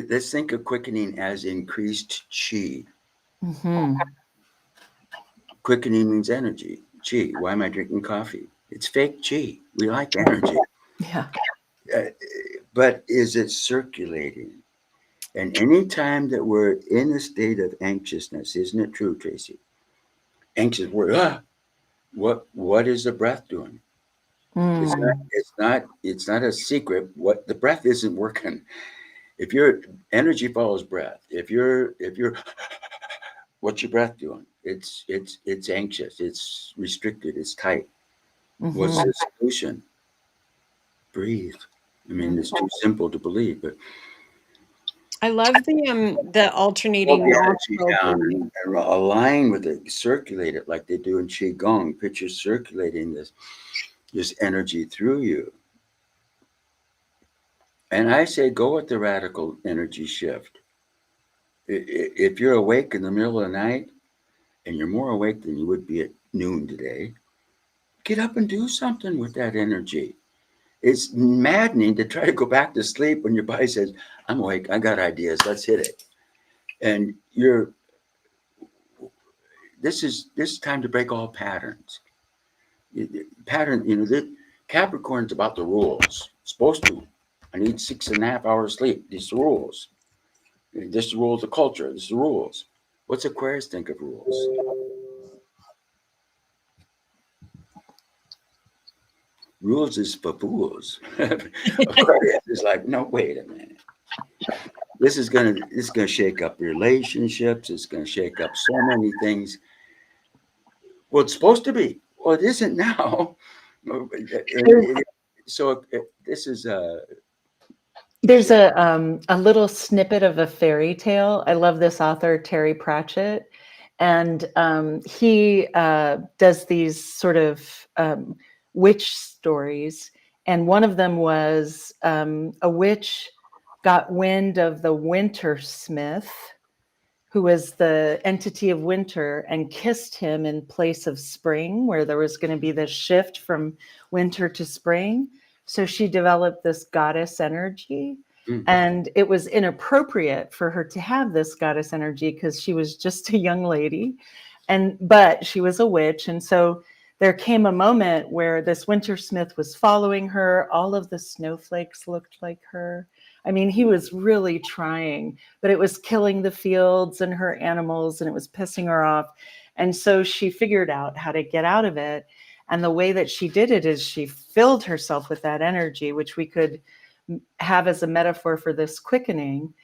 Let's think of quickening as increased chi. Mm-hmm. Quickening means energy. Chi. Why am I drinking coffee? It's fake chi. We like energy. Yeah. But is it circulating? And any time that we're in a state of anxiousness, isn't it true, Tracy? Anxious, we're What is the breath doing? It's not, Mm. it's not a secret. What the breath isn't working. If your energy follows breath, if you're what's your breath doing? It's anxious, it's restricted, it's tight. What's Mhm. the solution? Breathe. I mean, it's too simple to believe, but I love the slow alternating the energy nostril down breathing. and align with it, circulate it like they do in Qigong. Picture circulating this energy through you. And I say go with the radical energy shift. If you're awake in the middle of the night and you're more awake than you would be at noon today, get up and do something with that energy. It's maddening to try to go back to sleep when your body says, I'm awake, I got ideas, let's hit it. And this is time to break all patterns. Pattern, the Capricorn's about the rules. It's supposed to. I need 6.5 hours sleep. These are the rules. This is the rules of culture. This is the rules. What's Aquarius think of rules? Rules is for fools. Aquarius is like, no, wait a minute. This is gonna shake up relationships. It's gonna shake up so many things. Well, it's supposed to be. Well, it isn't now. So this is There's a little snippet of a fairy tale. I love this author, Terry Pratchett, and he does these sort of witch stories. And one of them was a witch got wind of the winter smith, who was the entity of winter, and kissed him in place of spring, where there was going to be this shift from winter to spring. So she developed this goddess energy. And it was inappropriate for her to have this goddess energy because she was just a young lady. But she was a witch. And so there came a moment where this winter smith was following her. All of the snowflakes looked like her. I mean, he was really trying, but it was killing the fields and her animals, and it was pissing her off. And so she figured out how to get out of it. And the way that she did it is she filled herself with that energy, which we could have as a metaphor for this quickening,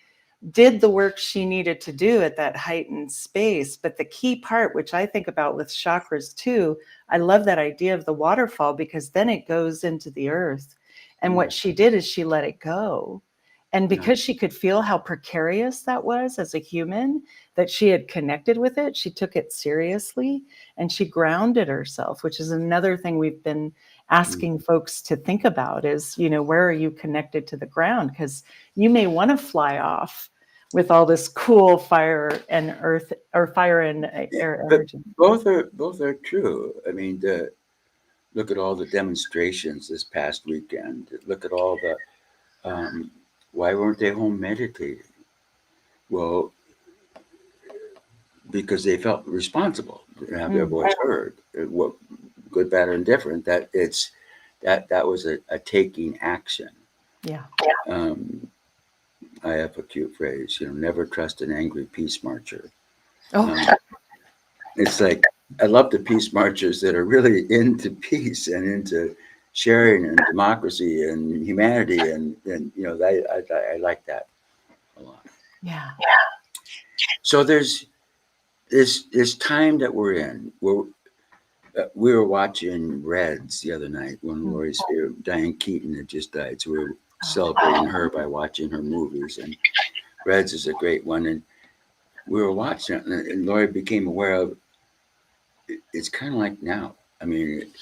did the work she needed to do at that heightened space. But the key part, which I think about with chakras too, I love that idea of the waterfall, because then it goes into the earth. And what she did is she let it go. And because she could feel how precarious that was as a human, that she had connected with it, she took it seriously and she grounded herself, which is another thing we've been asking folks to think about is, where are you connected to the ground? Because you may want to fly off with all this cool fire and earth, or fire and air energy. Both are true. I mean, look at all the demonstrations this past weekend. Look at all the why weren't they home meditating? Well, because they felt responsible to have their voice heard. What good, bad, or indifferent, that was a taking action. Yeah. I have a cute phrase, never trust an angry peace marcher. Oh, It's like, I love the peace marchers that are really into peace and into sharing and democracy and humanity, and I like that a lot. yeah. So there's this time that we're in. We were watching Reds the other night when Lori's here. Diane Keaton had just died, so we were celebrating her by watching her movies. And Reds is a great one. And we were watching it, and Lori became aware of it's kind of like now. I mean,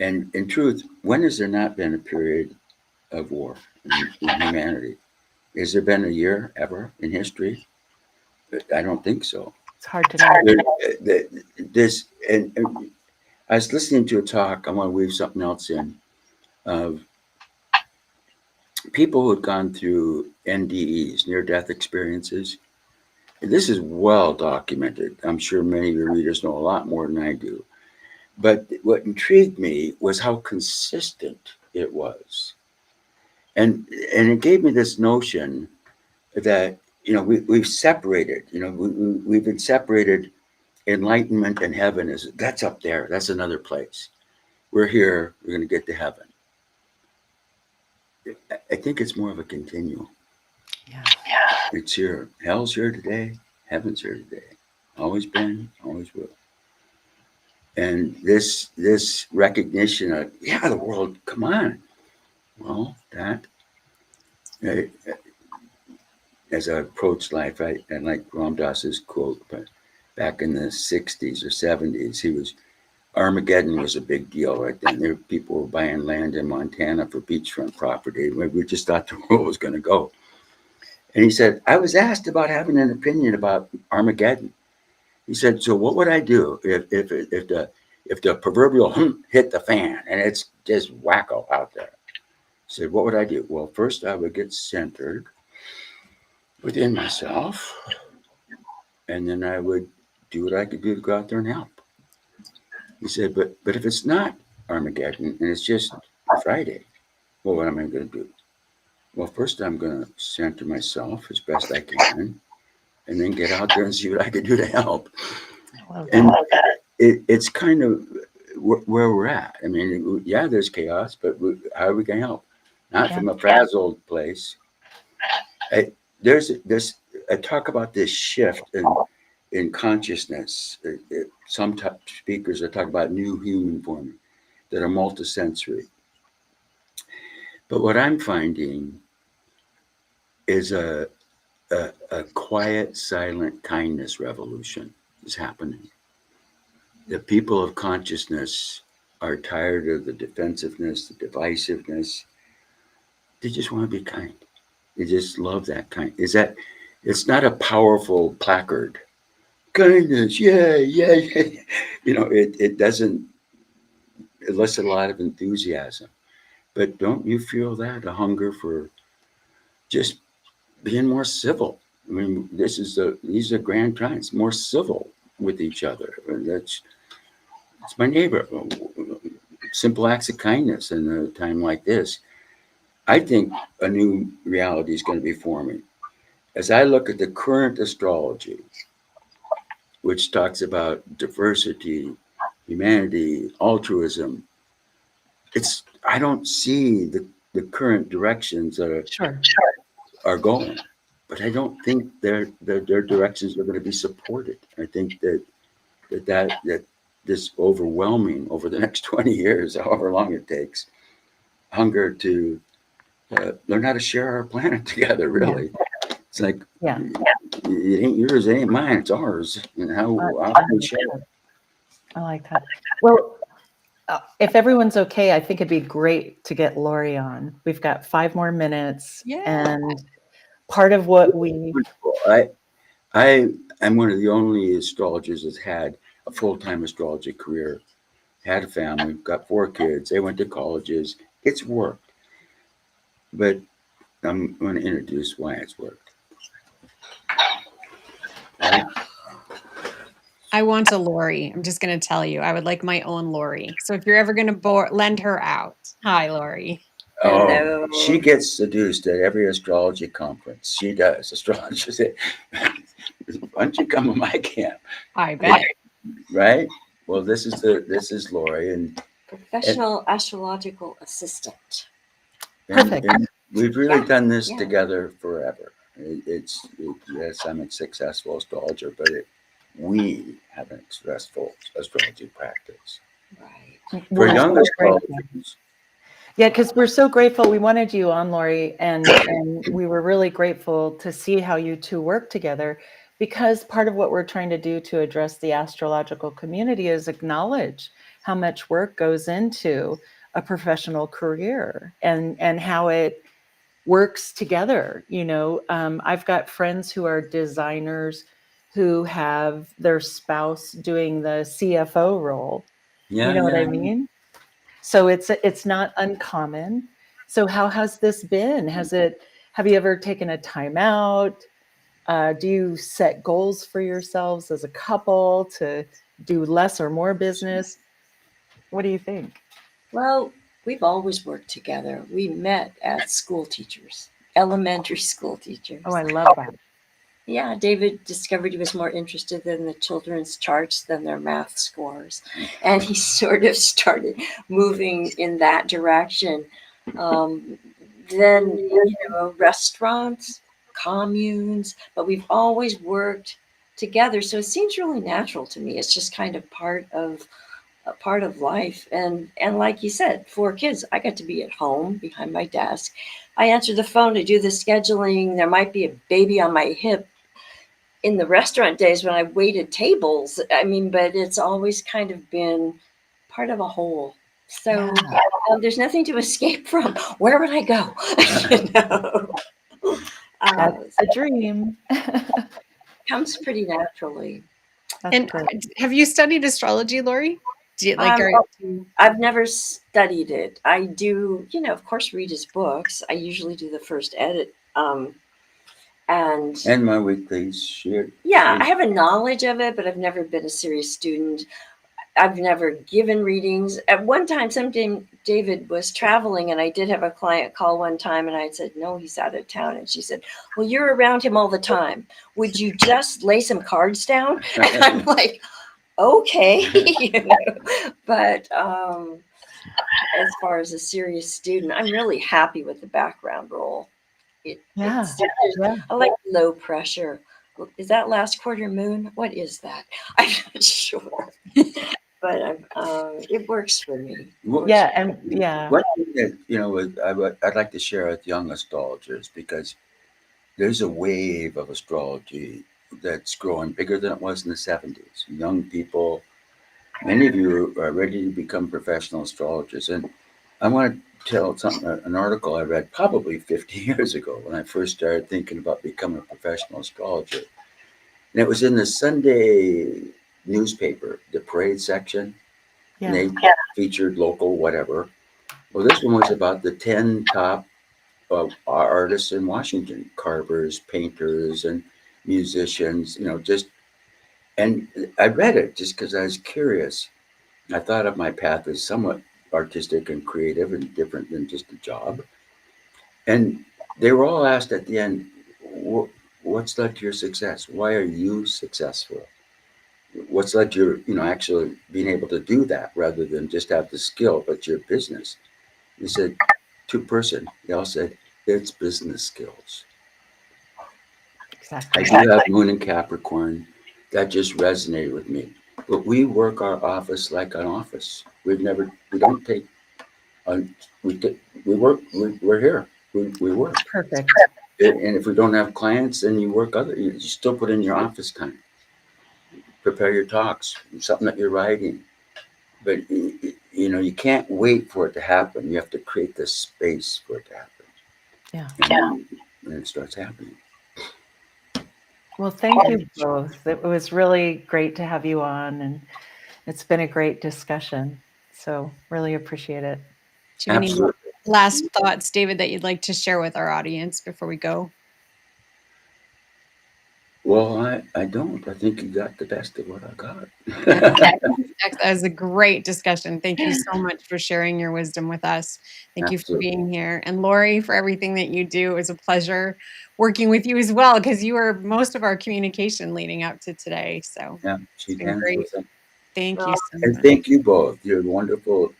and in truth, when has there not been a period of war in humanity? Has there been a year ever in history? I don't think so. It's hard to know. This and I was listening to a talk. I want to weave something else in of people who had gone through NDEs, near-death experiences. This is well documented. I'm sure many of your readers know a lot more than I do. But what intrigued me was how consistent it was. And it gave me this notion that, we've separated, we've been separated enlightenment and heaven that's up there. That's another place. We're here. We're going to get to heaven. I think it's more of a continuum. Yeah. It's here. Hell's here today. Heaven's here today. Always been, always will. And this recognition of, the world, come on. Well, that, as I approach life, I like Ram Dass's quote, but back in the 60s or 70s, Armageddon was a big deal right then. People were buying land in Montana for beachfront property. We just thought the world was going to go. And he said, I was asked about having an opinion about Armageddon. He said, so what would I do if the proverbial hit the fan and it's just wacko out there? He said, what would I do? Well, first I would get centered within myself, and then I would do what I could do to go out there and help. He said, but if it's not Armageddon and it's just Friday, well, what am I going to do? Well, first I'm going to center myself as best I can, and then get out there and see what I can do to help. And it's kind of where we're at. I mean, there's chaos, but how are we going to help? Not from a frazzled place. I talk about this shift in consciousness. Some speakers are talking about new human forming that are multisensory. But what I'm finding is a quiet, silent kindness revolution is happening. The people of consciousness are tired of the defensiveness, the divisiveness. They just want to be kind. They just love that kind. It's not a powerful placard. Kindness, yeah. It doesn't elicit a lot of enthusiasm. But don't you feel that? A hunger for just being more civil. I mean, these are grand times, more civil with each other. It's my neighbor. Simple acts of kindness in a time like this. I think a new reality is going to be forming. As I look at the current astrology, which talks about diversity, humanity, altruism, I don't see the current directions that are going, but I don't think their directions are going to be supported. I think that this overwhelming over the next 20 years, however long it takes, hunger to learn how to share our planet together, really. Yeah. It's like, it ain't yours, it ain't mine, it's ours. And how can we share it? I like that. Well, if everyone's okay, I think it'd be great to get Lori on. We've got 5 more minutes. Yeah. And part of what I'm one of the only astrologers that's had a full-time astrology career, had a family, got 4 kids, they went to colleges. It's worked. But I'm going to introduce why it's worked. Right? I want a Lori. I'm just going to tell you, I would like my own Lori. So if you're ever going to lend her out. Hi, Lori. Hello. She gets seduced at every astrology conference. She does. Astrologers say, why don't you come to my camp? I bet. Right? Well, this is Lori, and professional astrological assistant. And we've really done this together forever. Yes, I'm a successful astrologer, but we have an successful astrology practice. Right. For young astrologers. Yeah, because we're so grateful. We wanted you on, Lori, and we were really grateful to see how you two work together, because part of what we're trying to do to address the astrological community is acknowledge how much work goes into a professional career and how it works together. I've got friends who are designers who have their spouse doing the CFO role. You know what I mean? So it's not uncommon. So how has this been? Have you ever taken a time out? Do you set goals for yourselves as a couple to do less or more business? What do you think? Well, we've always worked together. We met as school teachers, elementary school teachers. Oh, I love that. Yeah, David discovered he was more interested in the children's charts than their math scores. And he sort of started moving in that direction. Um, then, restaurants, communes, but we've always worked together. So it seems really natural to me. It's just kind of part of life. And like you said, 4 kids, I got to be at home behind my desk. I answer the phone to do the scheduling. There might be a baby on my hip in the restaurant days when I waited tables. I mean, but it's always kind of been part of a whole. So there's nothing to escape from. Where would I go? you know? That's a dream. Comes pretty naturally. That's And great. have you studied astrology, Lori? Do you like? I've never studied it. I do, of course, read his books. I usually do the first edit. And my weeklies. I have a knowledge of it, but I've never been a serious student. I've never given readings. At one time, David was traveling, and I did have a client call one time, and I said, no, he's out of town. And she said, well, you're around him all the time. Would you just lay some cards down? And I'm like, okay. But as far as a serious student, I'm really happy with the background role. I like low pressure. Is that last quarter moon? What is that? I'm not sure. But it works for me. One thing that, I'd like to share with young astrologers, because there's a wave of astrology that's growing bigger than it was in the 70s. Young people, many of you are ready to become professional astrologers. And I want to tell an article I read probably 50 years ago when I first started thinking about becoming a professional astrologer. And it was in the Sunday newspaper, the parade section. And they featured local whatever. Well, this one was about the 10 top artists in Washington, carvers, painters, and musicians, and I read it just because I was curious. I thought of my path as somewhat artistic and creative and different than just a job. And they were all asked at the end, what's led to your success? Why are you successful? What's led to your, actually being able to do that rather than just have the skill, but your business? They said, two-person. They all said, it's business skills. Exactly. I do have Moon in Capricorn. That just resonated with me. But we work our office like an office. We don't take, we're here. We work. Perfect. And if we don't have clients, then you work you still put in your office time. Prepare your talks, something that you're writing. But, you can't wait for it to happen. You have to create the space for it to happen. And it starts happening. Well, thank you both. It was really great to have you on, and it's been a great discussion. So really appreciate it. Do you have any last thoughts, David, that you'd like to share with our audience before we go? Well, I don't. I think you got the best of what I got. That was a great discussion. Thank you so much for sharing your wisdom with us. Thank you for being here. And Lori, for everything that you do. It was a pleasure working with you as well, because you were most of our communication leading up to today. So it's been great. Thank you so much. And thank you both. You're wonderful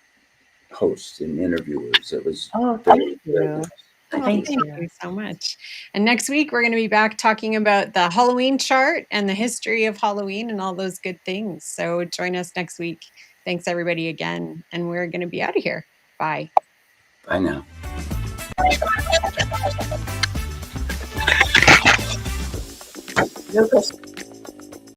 hosts and interviewers. It was thank you. Thank you so much. And next week, we're going to be back talking about the Halloween chart and the history of Halloween and all those good things. So join us next week. Thanks, everybody, again. And we're going to be out of here. Bye. Bye now. No question.